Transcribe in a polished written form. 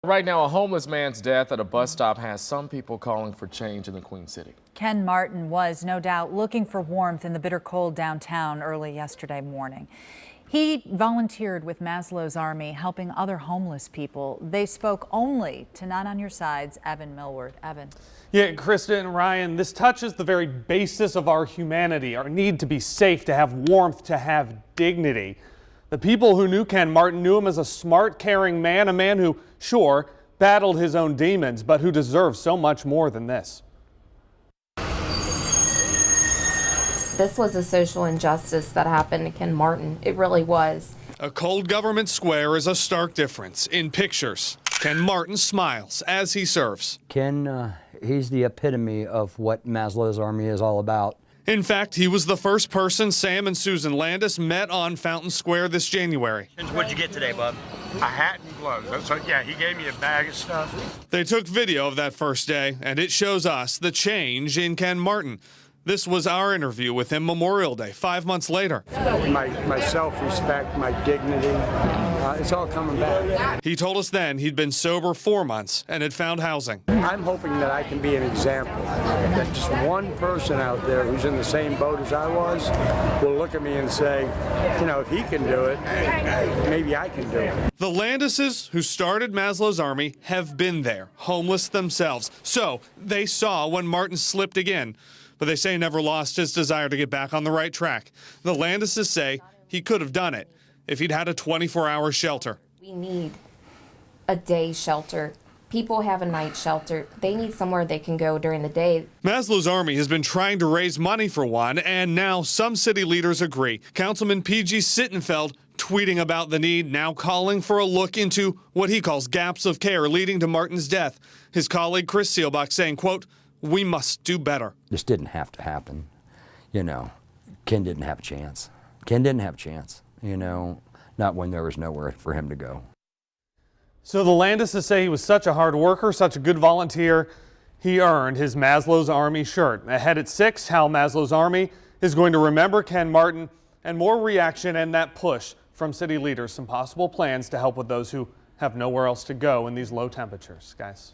Right now, a homeless man's death at a bus stop has some people calling for change in the Queen City. Ken Martin was no doubt looking for warmth in the bitter cold downtown early yesterday morning. He volunteered with Maslow's Army, helping other homeless people. They spoke only to Not On Your Side's Evan Millward. Evan. Yeah, Krista and Ryan, this touches the very basis of our humanity, our need to be safe, to have warmth, to have dignity. The people who knew Ken Martin knew him as a smart, caring man, a man who, sure, battled his own demons, but who deserves so much more than this. This was a social injustice that happened to Ken Martin. It really was. A cold government square is a stark difference. In pictures, Ken Martin smiles as he serves. Ken, he's the epitome of what Maslow's Army is all about. In fact, he was the first person Sam and Susan Landis met on Fountain Square this January. What'd you get today, bub? A hat and gloves. So, yeah, he gave me a bag of stuff. They took video of that first day, and it shows us the change in Ken Martin. This was our interview with him Memorial Day, 5 months later. My self-respect, my dignity, it's all coming back. He told us then he'd been sober 4 months and had found housing. I'm hoping that I can be an example, that just one person out there who's in the same boat as I was will look at me and say, you know, if he can do it, maybe I can do it. The Landises, who started Maslow's Army, have been there, homeless themselves. So they saw when Martin slipped again. But they say he never lost his desire to get back on the right track. The Landises say he could have done it if he'd had a 24-hour shelter. We need a day shelter. People have a night shelter. They need somewhere they can go during the day. Maslow's Army has been trying to raise money for one, and now some city leaders agree. Councilman P.G. Sittenfeld tweeting about the need, now calling for a look into what he calls gaps of care leading to Martin's death. His colleague Chris Seelbach saying, quote, "We must do better." This didn't have to happen. You know, Ken didn't have a chance. Ken didn't have a chance, you know, not when there was nowhere for him to go. So the Landises say he was such a hard worker, such a good volunteer, he earned his Maslow's Army shirt. Ahead at 6, how Maslow's Army is going to remember Ken Martin, and more reaction and that push from city leaders, some possible plans to help with those who have nowhere else to go in these low temperatures. Guys.